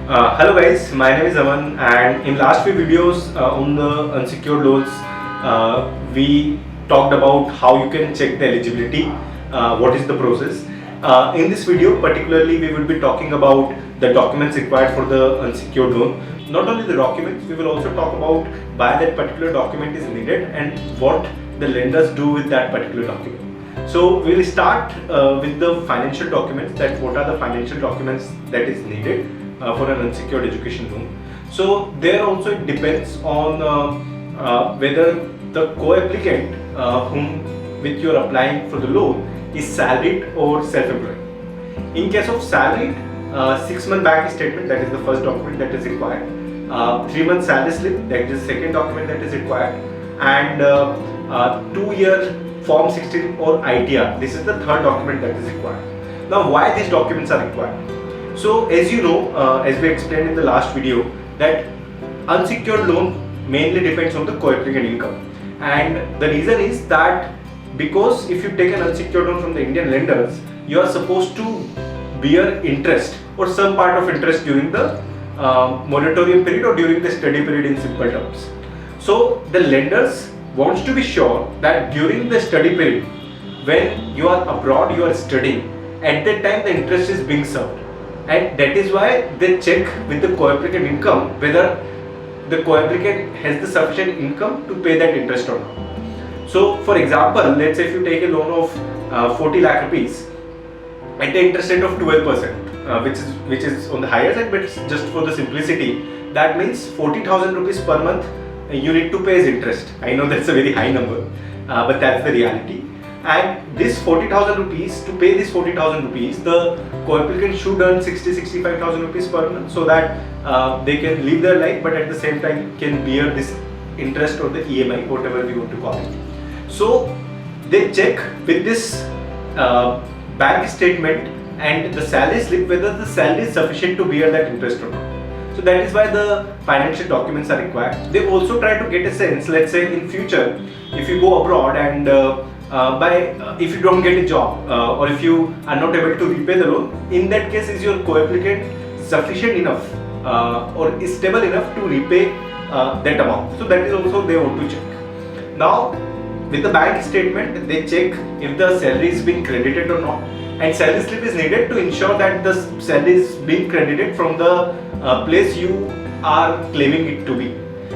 Hello guys, my name is Aman, and in last few videos on the unsecured loans, we talked about how you can check the eligibility, what is the process. In this video particularly we will be talking about the documents required for the unsecured loan. Not only the documents, we will also talk about why that particular document is needed and what the lenders do with that particular document. So we will start with the financial documents, that what are the financial documents that is needed for an unsecured education loan. So there also it depends on whether the co-applicant whom with you are applying for the loan is salaried or self-employed. In case of salaried, 6-month bank statement, that is the first document that is required. 3-month salary slip, that is the second document that is required, and 2-year Form 16 or ITR. This is the third document that is required. Now, why these documents are required? So, as you know, as we explained in the last video, that unsecured loan mainly depends on the co-applicant income, and the reason is that because if you take an unsecured loan from the Indian lenders, you are supposed to bear interest or some part of interest during the moratorium period or during the study period in simple terms. So the lenders wants to be sure that during the study period, when you are abroad, you are studying, at that time the interest is being served, and that is why they check with the co-applicant income whether the co-applicant has the sufficient income to pay that interest or not. So for example, let's say if you take a loan of 40 lakh rupees at the interest rate of 12%, which is on the higher side, but just for the simplicity, that means 40,000 rupees per month you need to pay as interest. I know that's a very high number, but that's the reality. And this 40,000 rupees, to pay this 40,000 rupees, the co-applicant should earn 65,000 rupees per month, so that they can live their life, but at the same time can bear this interest or the EMI, whatever we want to call it. So they check with this bank statement and the salary slip whether the salary is sufficient to bear that interest or not. So that is why the financial documents are required. They also try to get a sense, let's say in future, if you go abroad and if you don't get a job or if you are not able to repay the loan, in that case is your co-applicant sufficient enough or is stable enough to repay that amount. So that is also they want to check. Now with the bank statement, they check if the salary is being credited or not, and salary slip is needed to ensure that the salary is being credited from the place you are claiming it to be.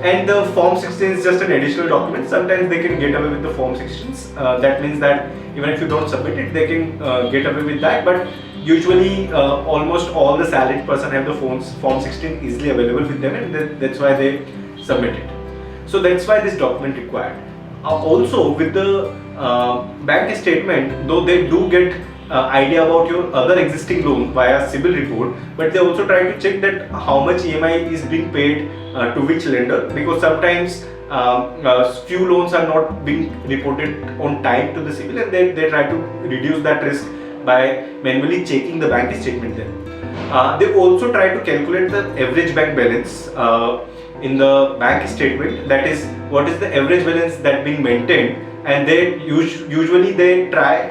And the Form 16 is just an additional document. Sometimes they can get away with the Form 16s. That means that even if you don't submit it, they can get away with that. But usually, almost all the salaried person have the Form 16 easily available with them, and that's why they submit it. So that's why this document required. Also with the bank statement, though they do get idea about your other existing loan via CIBIL report, but they also try to check that how much EMI is being paid to which lender, because sometimes few loans are not being reported on time to the CIBIL, and they try to reduce that risk by manually checking the bank statement there. They also try to calculate the average bank balance in the bank statement, that is what is the average balance that being maintained, and they usually they try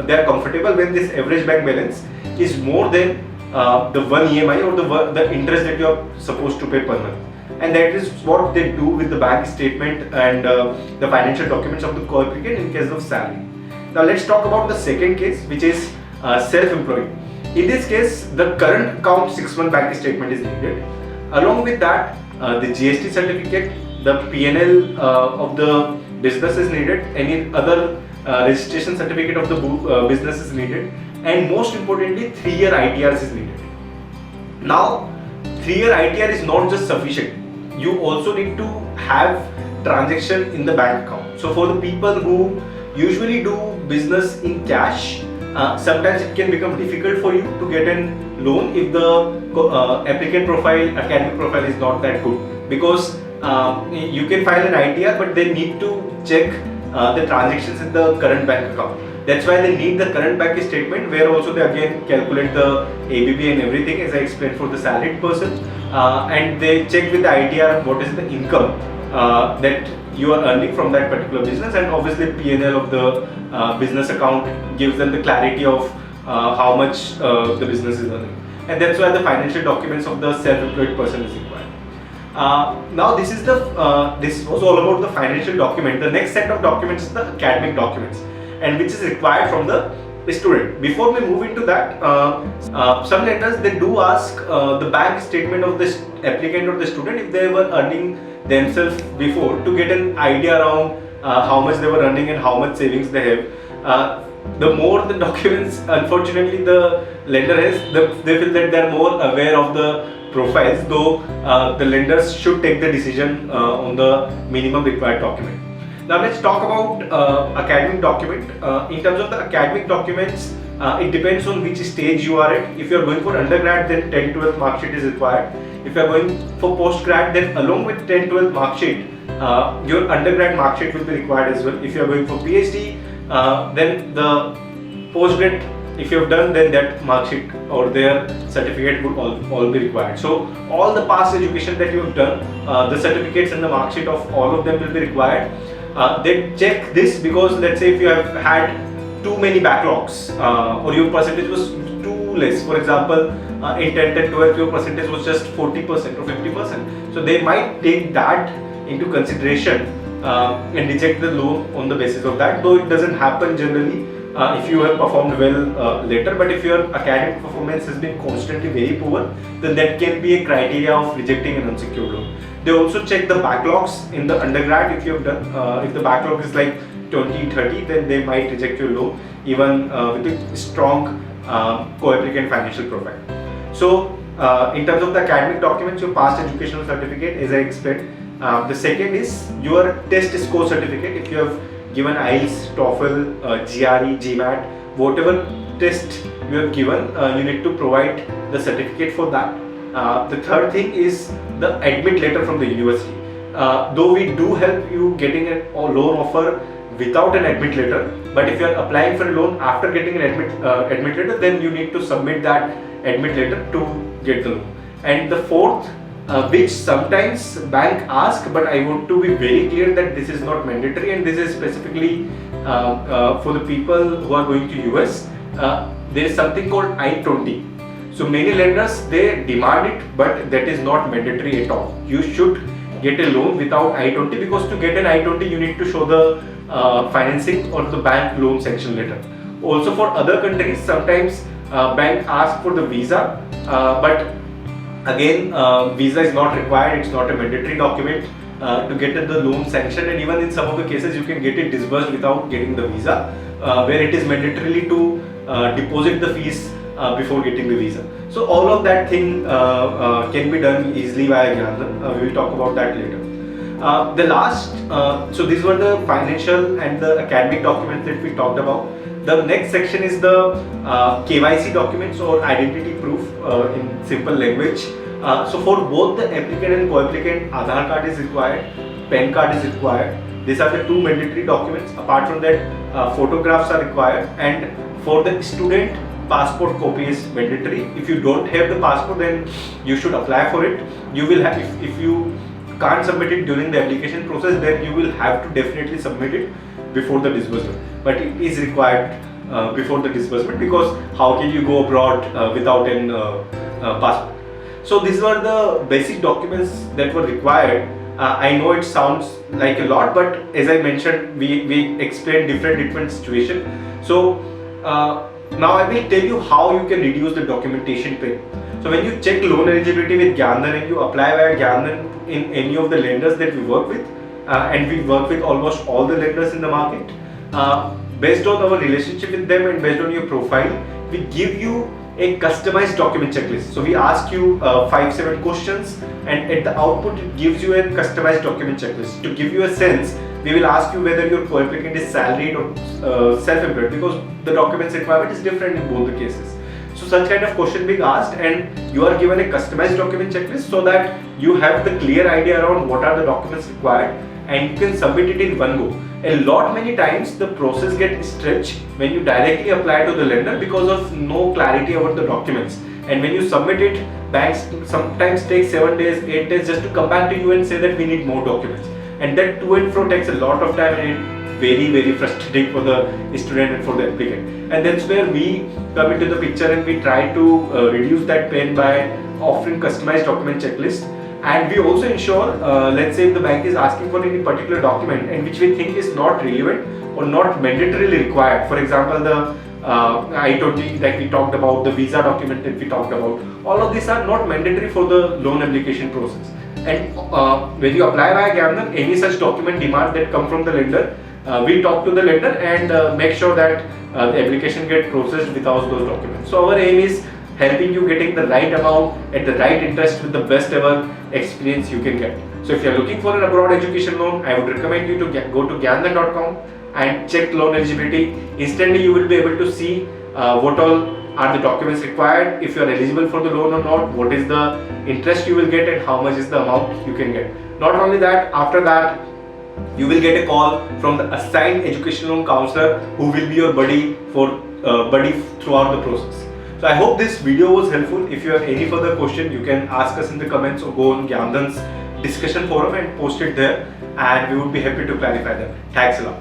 they are comfortable when this average bank balance is more than the one EMI or the interest that you are supposed to pay per month, and that is what they do with the bank statement and the financial documents of the co-applicant in case of salary. Now let's talk about the second case, which is self-employed. In this case, the current account 6-month bank statement is needed. Along with that, the GST certificate, the PNL of the business is needed, any other registration certificate of the business is needed, and most importantly 3-year ITRs is needed. Now 3-year ITR is not just sufficient, you also need to have transaction in the bank account. So for the people who usually do business in cash, sometimes it can become difficult for you to get a loan if the applicant profile, academic profile is not that good, because you can file an ITR, but they need to check the transactions in the current bank account. That's why they need the current bank statement, where also they again calculate the ABB and everything, as I explained for the salaried person, and they check with the ITR what is the income that you are earning from that particular business, and obviously PNL of the business account gives them the clarity of how much the business is earning. and that's why the financial documents of the self-employed person is required. Now this was all about the financial document. The next set of documents is the academic documents, and which is required from the student. Before we move into that, some lenders, they do ask the bank statement of the applicant or the student if they were earning themselves before, to get an idea around how much they were earning and how much savings they have. The more the documents, unfortunately, the lender has, they feel that they are more aware of the profiles, though the lenders should take the decision on the minimum required document. Now let's talk about academic document. In terms of the academic documents, it depends on which stage you are at. If you are going for undergrad, then 10-12 mark sheet is required. If you are going for postgrad, then along with 10-12 mark sheet, your undergrad mark sheet will be required as well. If you are going for PhD, then the postgrad, if you have done, then that mark sheet or their certificate would all be required. So all the past education that you have done, the certificates and the mark sheet of all of them will be required. They check this because, let's say, if you have had too many backlogs or your percentage was too less, for example, in 10th and 12th your percentage was just 40% or 50%, so they might take that into consideration and reject the loan on the basis of that, though it doesn't happen generally if you have performed well later. But if your academic performance has been constantly very poor, then that can be a criteria of rejecting an unsecured loan. They also check the backlogs in the undergrad. If you have done, if the backlog is like 20-30, then they might reject your loan even with a strong co-applicant financial profile. So in terms of the academic documents, your past educational certificate, as I explained. The second is your test score certificate. If you have given IELTS, TOEFL, GRE, GMAT, whatever test you have given, you need to provide the certificate for that. The third thing is the admit letter from the university. Though we do help you getting a loan offer without an admit letter, but if you are applying for a loan after getting an admit letter, then you need to submit that admit letter to get the loan. And the fourth, which sometimes bank ask, but I want to be very clear that this is not mandatory, and this is specifically for the people who are going to US. There is something called I-20. So many lenders, they demand it, but that is not mandatory at all. You should get a loan without I-20, because to get an I-20 you need to show the financing or the bank loan sanction letter. Also for other countries, sometimes bank ask for the visa, but again, visa is not required. It's not a mandatory document to get the loan sanctioned, and even in some of the cases you can get it disbursed without getting the visa, where it is mandatorily to deposit the fees before getting the visa. So all of that thing can be done easily via Gyanadhan. We will talk about that later. The last, so these were the financial and the academic documents that we talked about. The next section is the KYC documents, or identity proof in simple language. So for both the applicant and co-applicant, Aadhaar card is required, PAN card is required. These are the two mandatory documents. Apart from that, photographs are required, and for the student, passport copy is mandatory. If you don't have the passport, then you should apply for it. You will have, if you can't submit it during the application process, then you will have to definitely submit it before the disbursement. But it is required before the disbursement, because how can you go abroad without an passport? So these were the basic documents that were required. I know it sounds like a lot, but as I mentioned, we explained different situations. So now I will tell you how you can reduce the documentation pain. So when you check loan eligibility with Gyanadhan and you apply via Gyanadhan in any of the lenders that we work with, and we work with almost all the lenders in the market, based on our relationship with them and based on your profile, we give you a customized document checklist. So we ask you 5-7 questions, and at the output it gives you a customized document checklist. To give you a sense, we will ask you whether your co-applicant is salaried or self-employed, because the documents requirement is different in both the cases. So such kind of question being asked, and you are given a customized document checklist so that you have the clear idea around what are the documents required, and you can submit it in one go. Many times the process gets stretched when you directly apply to the lender because of no clarity about the documents. And when you submit it, banks sometimes take 7 days, 8 days just to come back to you and say that we need more documents. And that to and fro takes a lot of time, and very frustrating for the student and for the applicant. And that's where we come into the picture, and we try to reduce that pain by offering customized document checklist. And we also ensure, let's say if the bank is asking for any particular document and which we think is not relevant or not mandatorily required. For example, the I totally, like we talked about the visa document that we talked about. All of these are not mandatory for the loan application process. And when you apply via Gamnan, any such document demand that come from the lender, we talk to the lender and make sure that the application get processed without those documents. So our aim is helping you getting the right amount at the right interest with the best ever experience you can get. So if you are looking for an abroad education loan, I would recommend you to go to Gamnan.com and check loan eligibility. Instantly you will be able to see what all are the documents required, if you are eligible for the loan or not, what is the interest you will get and how much is the amount you can get. Not only that, after that you will get a call from the assigned education loan counselor who will be your buddy throughout the process. So I hope this video was helpful. If you have any further question, you can ask us in the comments or go on Gamnan's discussion forum and post it there, and we would be happy to clarify them. Thanks a lot.